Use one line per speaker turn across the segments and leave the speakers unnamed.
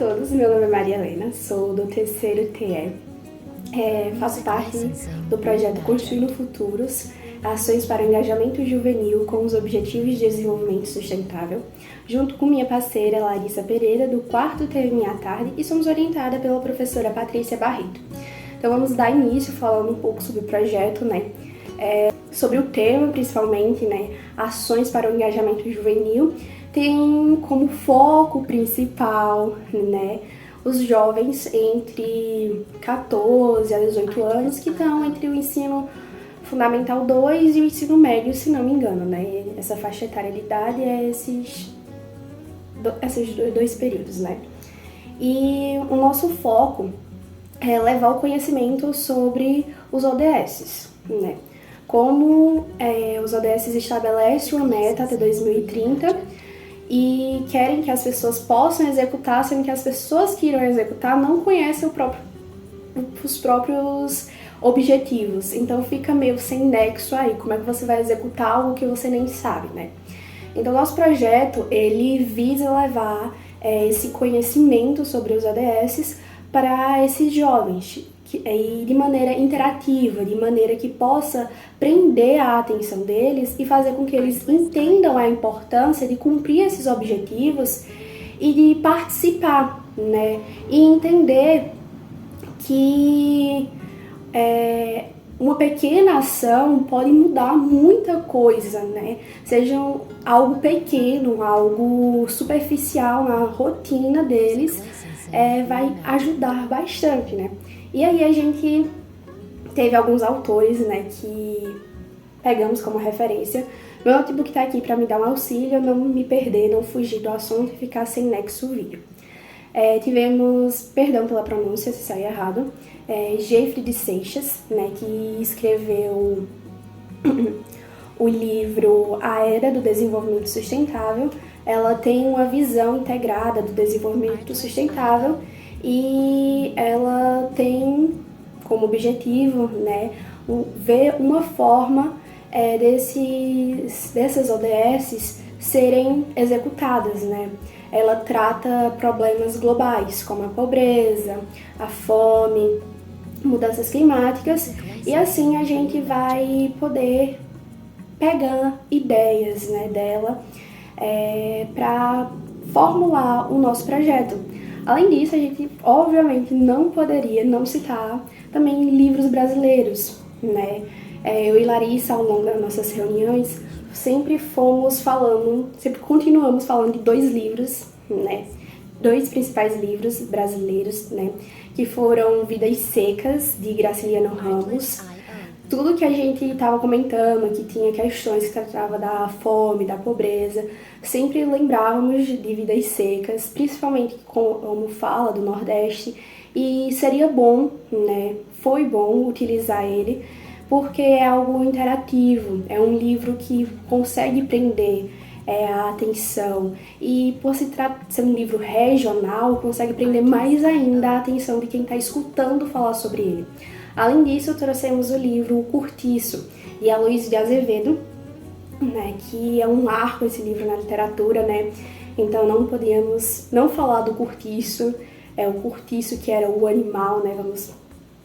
todos, meu nome é Maria Helena, sou do terceiro TE. Faço parte do projeto Construindo Futuros, Ações para o Engajamento Juvenil com os Objetivos de Desenvolvimento Sustentável, junto com minha parceira Larissa Pereira, do quarto TE à tarde, e somos orientada pela professora Patrícia Barreto. Então vamos dar início falando um pouco sobre o projeto, sobre o tema principalmente, Ações para o Engajamento Juvenil, tem como foco principal, os jovens entre 14 a 18 anos que estão entre o ensino fundamental 2 e o ensino médio, se não me engano, Essa faixa etária de idade é esses dois períodos, E o nosso foco é levar o conhecimento sobre os ODS, Como os ODS estabelecem uma meta até 2030 e querem que as pessoas possam executar, sendo que as pessoas que irão executar não conhecem os próprios objetivos. Então fica meio sem nexo aí, como é que você vai executar algo que você nem sabe, Então nosso projeto, ele visa levar esse conhecimento sobre os ODS para esses jovens, e de maneira interativa, de maneira que possa prender a atenção deles e fazer com que eles entendam a importância de cumprir esses objetivos e de participar, E entender que uma pequena ação pode mudar muita coisa, Seja algo pequeno, algo superficial na rotina deles, vai ajudar bastante, E aí a gente teve alguns autores, que pegamos como referência. Meu notebook tá aqui para me dar um auxílio, não me perder, não fugir do assunto e ficar sem nexo o vídeo. Tivemos, perdão pela pronúncia se sair errado, Jeffrey de Seixas, que escreveu o livro A Era do Desenvolvimento Sustentável. Ela tem uma visão integrada do desenvolvimento sustentável e ela tem como objetivo, ver uma forma dessas ODS serem executadas, Ela trata problemas globais, como a pobreza, a fome, mudanças climáticas, e assim a gente vai poder pegar ideias, dela para formular o nosso projeto. Além disso, a gente obviamente não poderia não citar também livros brasileiros, Eu e Larissa, ao longo das nossas reuniões, sempre continuamos falando de dois livros, Dois principais livros brasileiros, Que foram Vidas Secas, de Graciliano Ramos. Tudo que a gente estava comentando, que tinha questões que tratavam da fome, da pobreza, sempre lembrávamos de Vidas Secas, principalmente como fala do Nordeste, e seria bom, foi bom utilizar ele, porque é algo interativo, é um livro que consegue prender a atenção, e por se tratar de ser um livro regional, consegue prender mais ainda a atenção de quem está escutando falar sobre ele. Além disso, trouxemos o livro O Cortiço, de Aloysio de Azevedo, que é um marco esse livro na literatura, Então não podíamos não falar do cortiço, o cortiço que era o animal,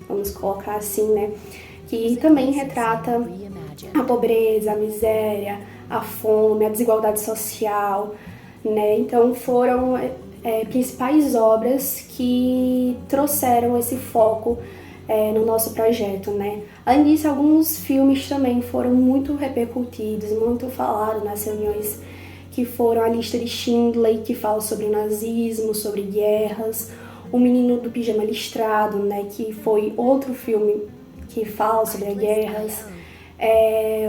vamos colocar assim, Que também retrata a pobreza, a miséria, a fome, a desigualdade social, Então foram principais obras que trouxeram esse foco no nosso projeto, Além disso, alguns filmes também foram muito repercutidos, muito falados nas reuniões, que foram A Lista de Schindler, que fala sobre o nazismo, sobre guerras, O Menino do Pijama Listrado, que foi outro filme que fala sobre as guerras,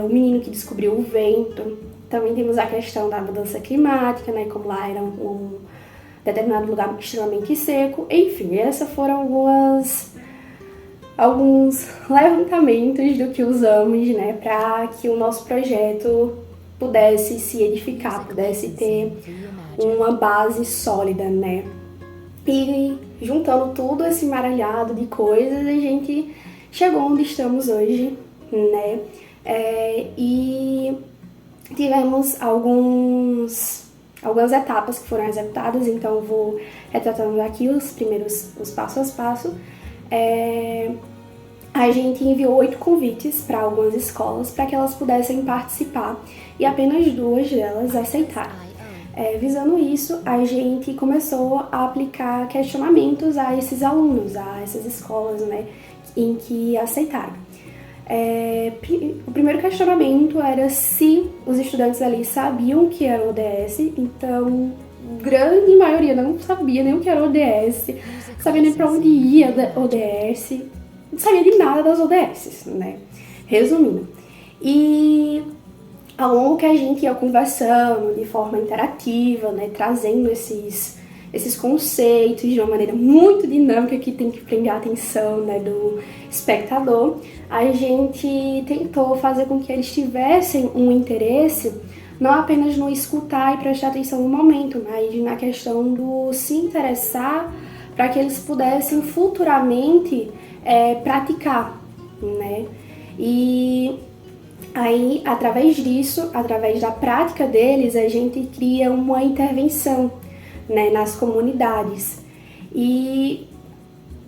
O Menino que Descobriu o Vento. Também temos a questão da mudança climática, como lá era um determinado lugar extremamente seco. Enfim, essas foram alguns levantamentos do que usamos, para que o nosso projeto pudesse se edificar, pudesse ter uma base sólida, E juntando tudo esse embaralhado de coisas, a gente chegou onde estamos hoje, E tivemos alguns algumas etapas que foram executadas, então eu vou retratando aqui os passos a passo. A gente enviou 8 convites para algumas escolas para que elas pudessem participar e apenas 2 delas aceitaram. Visando isso, a gente começou a aplicar questionamentos a esses alunos, a essas escolas, né, em que aceitaram. O primeiro questionamento era se os estudantes ali sabiam o que era ODS, então grande maioria não sabia nem o que era ODS, não sabia nem para onde ia ODS, não sabia de nada das ODS, né, resumindo. E ao longo que a gente ia conversando de forma interativa, né, trazendo esses conceitos de uma maneira muito dinâmica que tem que prender a atenção, né, do espectador, a gente tentou fazer com que eles tivessem um interesse não apenas no escutar e prestar atenção no momento, mas na questão do se interessar para que eles pudessem futuramente praticar, né? E aí, através disso, através da prática deles, a gente cria uma intervenção, né, nas comunidades. E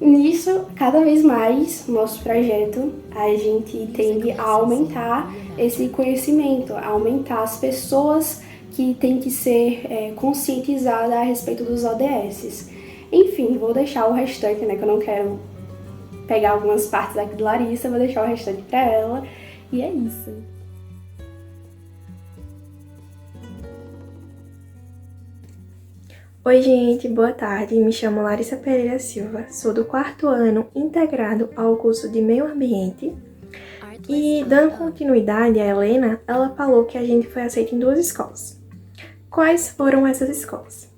nisso, cada vez mais, nosso projeto, a gente tende a aumentar esse conhecimento, a aumentar as pessoas que têm que ser conscientizadas a respeito dos ODS. Enfim, vou deixar o restante, né, que eu não quero pegar algumas partes aqui de Larissa, vou deixar o restante para ela. E é isso.
Oi gente, boa tarde, me chamo Larissa Pereira Silva, sou do 4º ano integrado ao curso de Meio Ambiente e dando continuidade a Helena, ela falou que a gente foi aceita em 2 escolas. Quais foram essas escolas?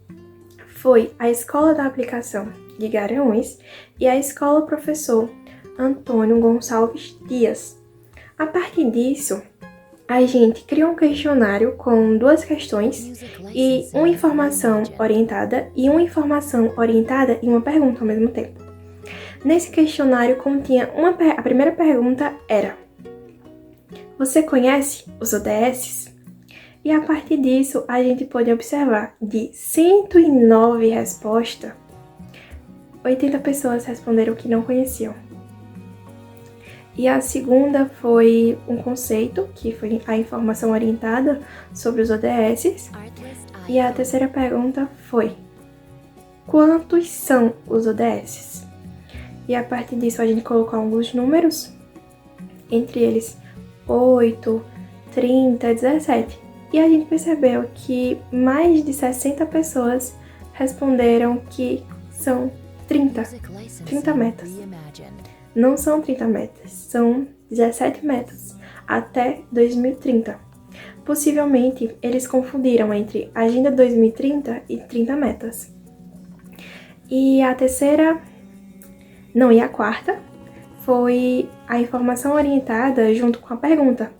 Foi a Escola da Aplicação de Garanhuns e a Escola Professor Antônio Gonçalves Dias. A partir disso, a gente criou um questionário com 2 questões e uma informação orientada e uma pergunta ao mesmo tempo. Nesse questionário continha a primeira pergunta era: você conhece os ODS? E a partir disso, a gente pôde observar de 109 respostas, 80 pessoas responderam que não conheciam. E a segunda foi um conceito, que foi a informação orientada sobre os ODS. E a terceira pergunta foi: quantos são os ODS? E a partir disso a gente colocou alguns números, entre eles 8, 30, 17. E a gente percebeu que mais de 60 pessoas responderam que são 30 metas. Não são 30 metas, são 17 metas até 2030. Possivelmente, eles confundiram entre Agenda 2030 e 30 metas. E a quarta foi a informação orientada junto com a pergunta.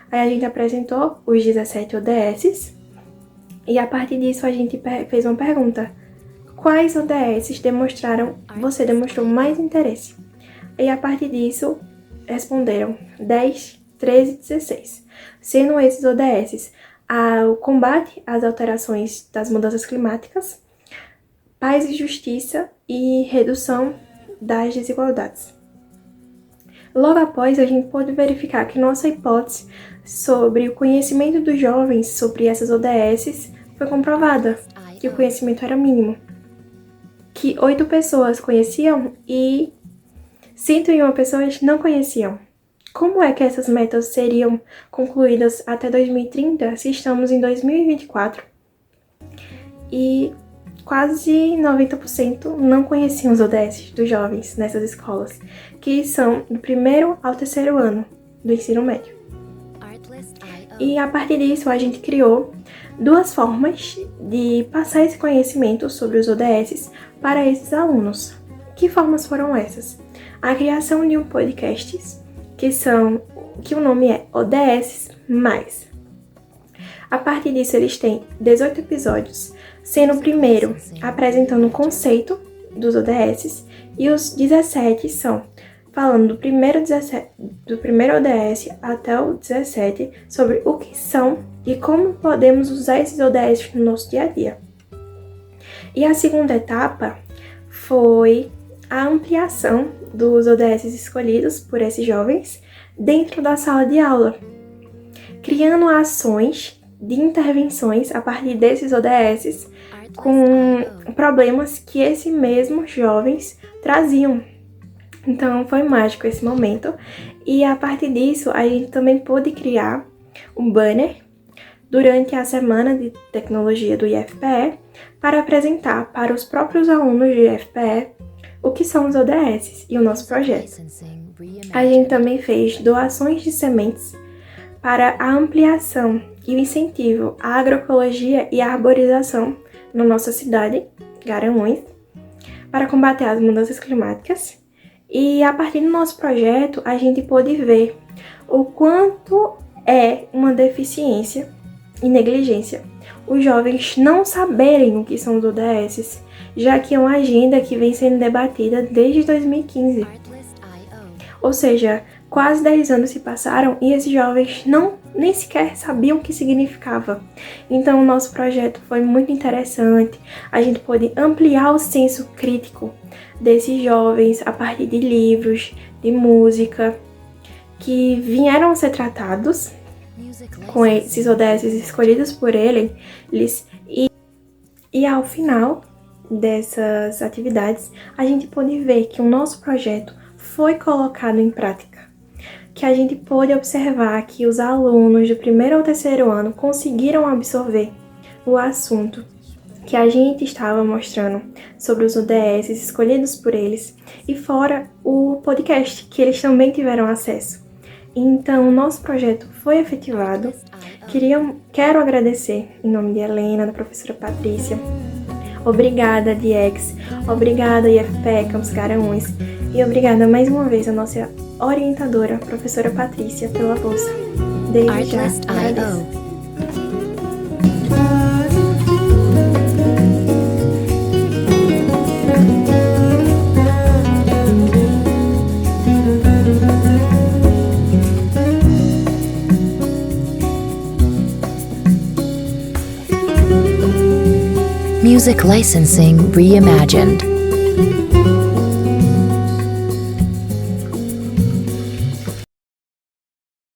Aí a gente apresentou os 17 ODS e a partir disso a gente fez uma pergunta: quais ODS você demonstrou mais interesse? E a partir disso, responderam 10, 13 e 16. Sendo esses ODS o combate às alterações das mudanças climáticas, paz e justiça e redução das desigualdades. Logo após, a gente pôde verificar que nossa hipótese sobre o conhecimento dos jovens sobre essas ODS foi comprovada, que o conhecimento era mínimo, que 8 pessoas conheciam e 101 pessoas não conheciam. Como é que essas metas seriam concluídas até 2030 se estamos em 2024? E quase 90% não conheciam os ODS dos jovens nessas escolas, que são do 1º ao 3º ano do ensino médio. E a partir disso a gente criou 2 formas de passar esse conhecimento sobre os ODS para esses alunos. Que formas foram essas? A criação de um podcast, que o nome é ODS+. A partir disso, eles têm 18 episódios, sendo o primeiro apresentando o conceito dos ODS e os 17 são falando do primeiro ODS até o 17, sobre o que são e como podemos usar esses ODS no nosso dia a dia. E a segunda etapa foi a ampliação dos ODS escolhidos por esses jovens dentro da sala de aula, criando ações de intervenções a partir desses ODS com problemas que esses mesmos jovens traziam. Então foi mágico esse momento, e a partir disso a gente também pôde criar um banner durante a semana de tecnologia do IFPE para apresentar para os próprios alunos do IFPE o que são os ODS e o nosso projeto. A gente também fez doações de sementes para a ampliação e o incentivo à agroecologia e à arborização na nossa cidade, Garanhuns, para combater as mudanças climáticas. E a partir do nosso projeto, a gente pôde ver o quanto é uma deficiência e negligência os jovens não saberem o que são os ODS, já que é uma agenda que vem sendo debatida desde 2015. Ou seja, quase 10 anos se passaram e esses jovens nem sequer sabiam o que significava. Então, o nosso projeto foi muito interessante. A gente pôde ampliar o senso crítico desses jovens a partir de livros, de música, que vieram a ser tratados com esses ODS escolhidos por eles. E ao final dessas atividades, a gente pôde ver que o nosso projeto foi colocado em prática, que a gente pôde observar que os alunos do primeiro ao terceiro ano conseguiram absorver o assunto que a gente estava mostrando sobre os ODS escolhidos por eles, e fora o podcast, que eles também tiveram acesso. Então, o nosso projeto foi efetivado. Quero agradecer em nome de Helena, da professora Patrícia. Obrigada, DX. Obrigada, IFPE Campus Garanhuns. E obrigada mais uma vez à nossa orientadora, professora Patrícia, pela bolsa. Desde já, agradeço.
Music licensing reimagined.